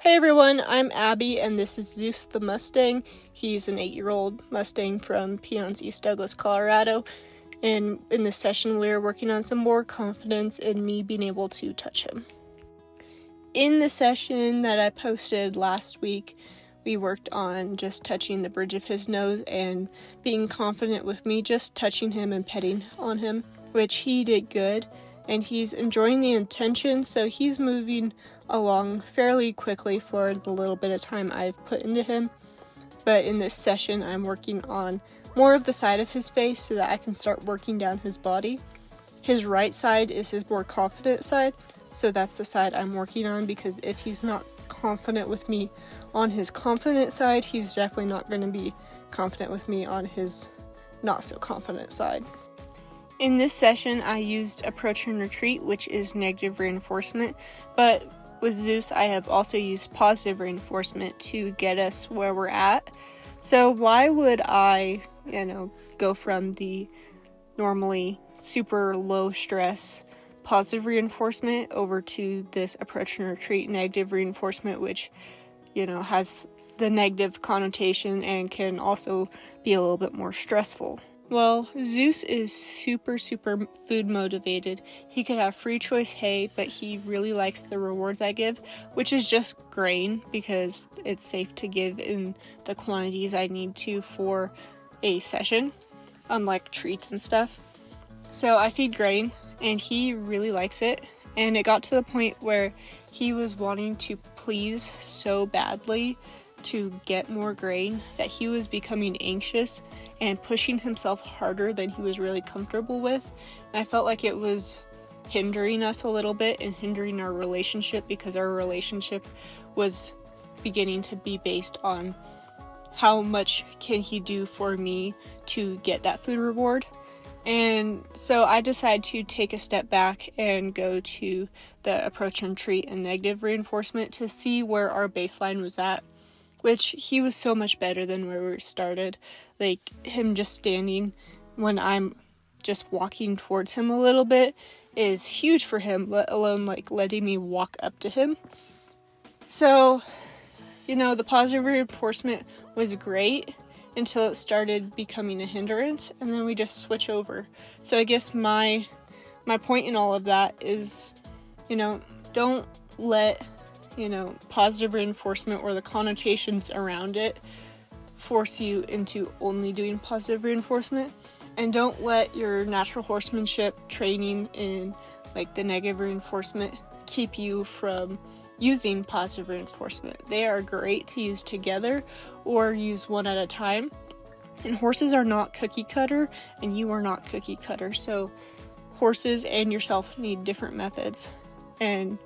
Hey everyone, I'm Abby and this is Zeus the Mustang. He's an 8-year-old Mustang from Peons, East Douglas, Colorado. And in this session we're working on some more confidence in me being able to touch him. In the session that I posted last week, we worked on just touching the bridge of his nose and being confident with me just touching him and petting on him, which he did good. And he's enjoying the attention, so he's moving along fairly quickly for the little bit of time I've put into him. But in this session, I'm working on more of the side of his face so that I can start working down his body. His right side is his more confident side, so that's the side I'm working on, because if he's not confident with me on his confident side, he's definitely not going to be confident with me on his not so confident side. In this session, I used approach and retreat, which is negative reinforcement, but with Zeus, I have also used positive reinforcement to get us where we're at. So why would I, go from the normally super low stress positive reinforcement over to this approach and retreat negative reinforcement, which, has the negative connotation and can also be a little bit more stressful? Well, Zeus is super food motivated. He could have free choice hay, but he really likes the rewards I give, which is just grain, because it's safe to give in the quantities I need to for a session, unlike treats and stuff. So I feed grain, and he really likes it, and it got to the point where he was wanting to please so badly to get more grain that he was becoming anxious and pushing himself harder than he was really comfortable with. And I felt like it was hindering us a little bit and hindering our relationship, because our relationship was beginning to be based on how much can he do for me to get that food reward. And so I decided to take a step back and go to the approach and treat and negative reinforcement to see where our baseline was at, which he was so much better than where we started. Like, him just standing when I'm just walking towards him a little bit is huge for him, let alone letting me walk up to him. So, the positive reinforcement was great until it started becoming a hindrance, and then we just switch over. So I guess my point in all of that is, don't let positive reinforcement or the connotations around it force you into only doing positive reinforcement, and don't let your natural horsemanship training in the negative reinforcement keep you from using positive reinforcement. They are great to use together or use one at a time, and horses are not cookie cutter and you are not cookie cutter, so horses and yourself need different methods, and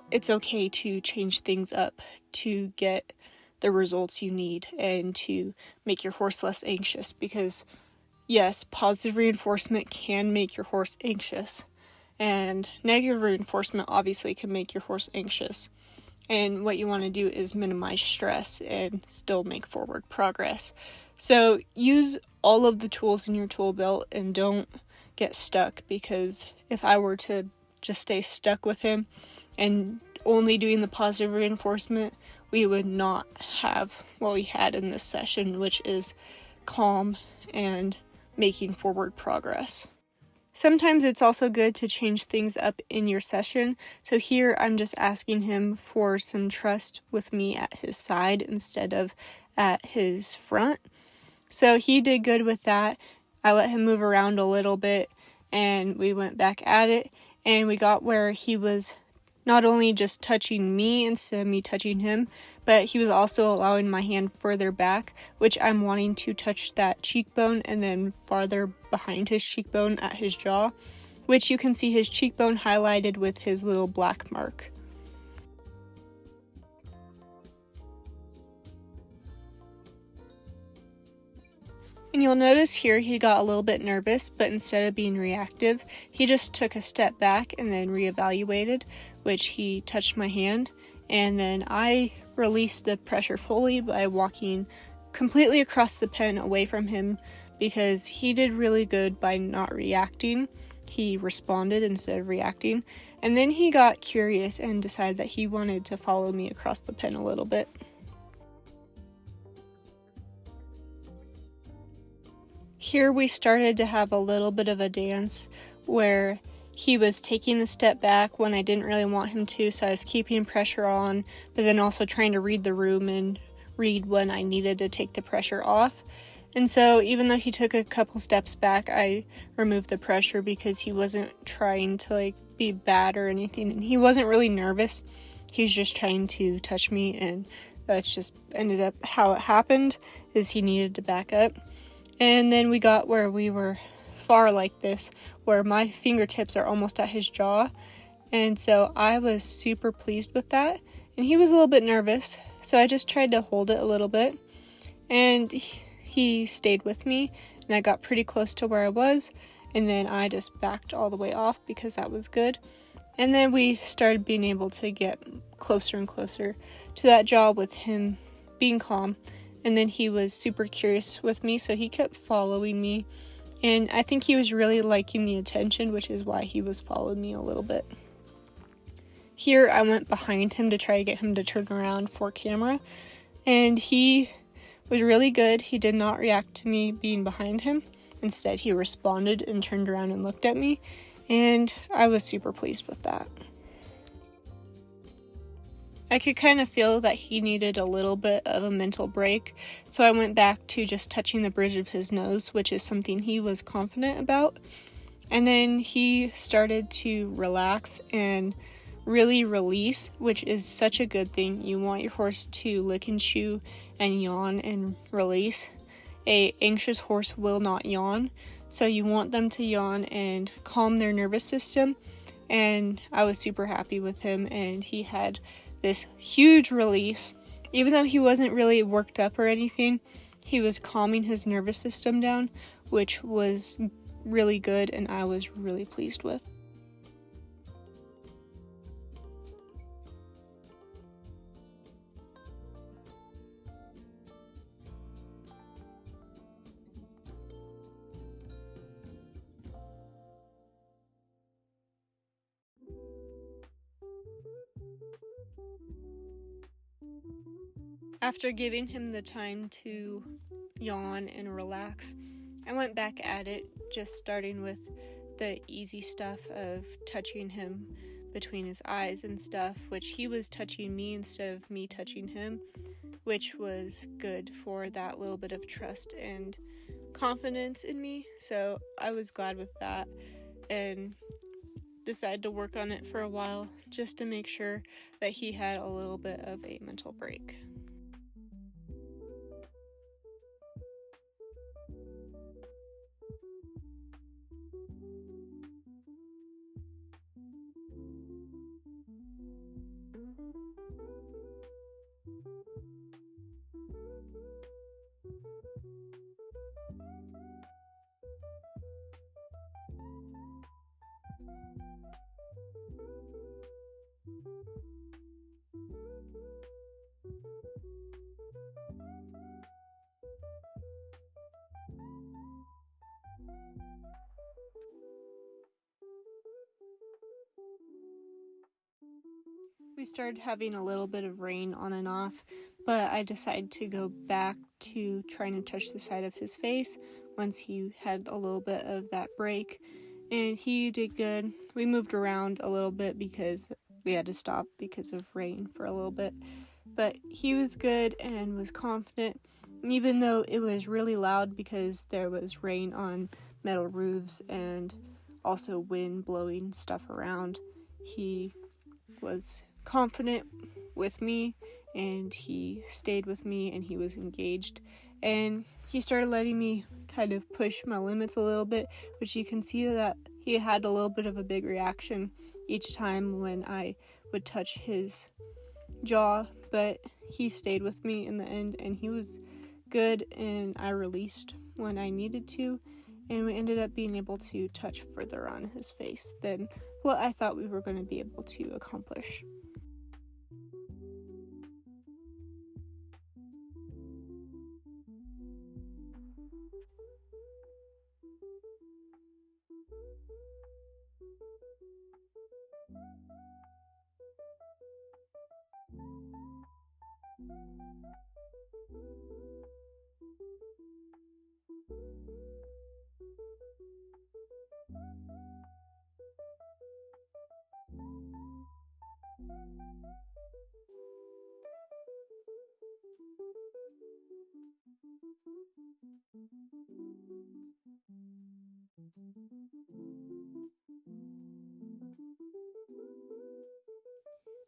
it's okay to change things up to get the results you need and to make your horse less anxious, because yes, positive reinforcement can make your horse anxious, and negative reinforcement obviously can make your horse anxious. And what you want to do is minimize stress and still make forward progress. So use all of the tools in your tool belt and don't get stuck, because if I were to just stay stuck with him and only doing the positive reinforcement, we would not have what we had in this session, which is calm and making forward progress. Sometimes it's also good to change things up in your session. So here I'm just asking him for some trust with me at his side instead of at his front. So he did good with that. I let him move around a little bit and we went back at it, and we got where he was not only just touching me instead of me touching him, but he was also allowing my hand further back, which I'm wanting to touch that cheekbone and then farther behind his cheekbone at his jaw, which you can see his cheekbone highlighted with his little black mark. And you'll notice here he got a little bit nervous, but instead of being reactive, he just took a step back and then reevaluated, which he touched my hand, and then I released the pressure fully by walking completely across the pen away from him, because he did really good by not reacting he responded instead of reacting. And then he got curious and decided that he wanted to follow me across the pen a little bit. Here we started to have a little bit of a dance where he was taking a step back when I didn't really want him to, so I was keeping pressure on, but then also trying to read the room and read when I needed to take the pressure off. And so even though he took a couple steps back, I removed the pressure because he wasn't trying to be bad or anything, and he wasn't really nervous. He was just trying to touch me, and that's just ended up how it happened, is he needed to back up. And then we got where we were far like this, where my fingertips are almost at his jaw. And so I was super pleased with that. And he was a little bit nervous, so I just tried to hold it a little bit. And he stayed with me, and I got pretty close to where I was. And then I just backed all the way off because that was good. And then we started being able to get closer and closer to that jaw with him being calm. And then he was super curious with me, so he kept following me. And I think he was really liking the attention, which is why he was following me a little bit. Here, I went behind him to try to get him to turn around for camera. And he was really good. He did not react to me being behind him. Instead, he responded and turned around and looked at me. And I was super pleased with that. I could kind of feel that he needed a little bit of a mental break, so I went back to just touching the bridge of his nose, which is something he was confident about. And then he started to relax and really release, which is such a good thing. You want your horse to lick and chew and yawn and release. An anxious horse will not yawn, so you want them to yawn and calm their nervous system. And I was super happy with him, and he had this huge release. Even though he wasn't really worked up or anything, he was calming his nervous system down, which was really good and I was really pleased with. After giving him the time to yawn and relax, I went back at it, just starting with the easy stuff of touching him between his eyes and stuff, which he was touching me instead of me touching him, which was good for that little bit of trust and confidence in me. So I was glad with that and decided to work on it for a while just to make sure that he had a little bit of a mental break. We started having a little bit of rain on and off, but I decided to go back to trying to touch the side of his face once he had a little bit of that break, and he did good. We moved around a little bit because we had to stop because of rain for a little bit, but he was good and was confident, even though it was really loud because there was rain on metal roofs and also wind blowing stuff around. He was confident with me and he stayed with me and he was engaged, and he started letting me kind of push my limits a little bit, which you can see that he had a little bit of a big reaction each time when I would touch his jaw, but he stayed with me in the end and he was good, and I released when I needed to, and we ended up being able to touch further on his face than what I thought we were going to be able to accomplish.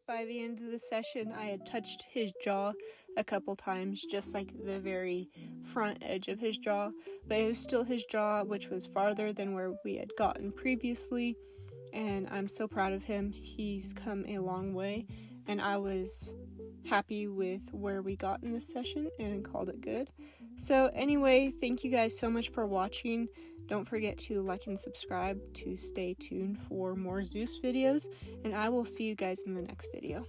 By the end of the session, I had touched his jaw a couple times, just like the very front edge of his jaw, but it was still his jaw, which was farther than where we had gotten previously, and I'm so proud of him. He's come a long way, and I was happy with where we got in this session and called it good. So anyway, thank you guys so much for watching. Don't forget to like and subscribe to stay tuned for more Zeus videos, and I will see you guys in the next video.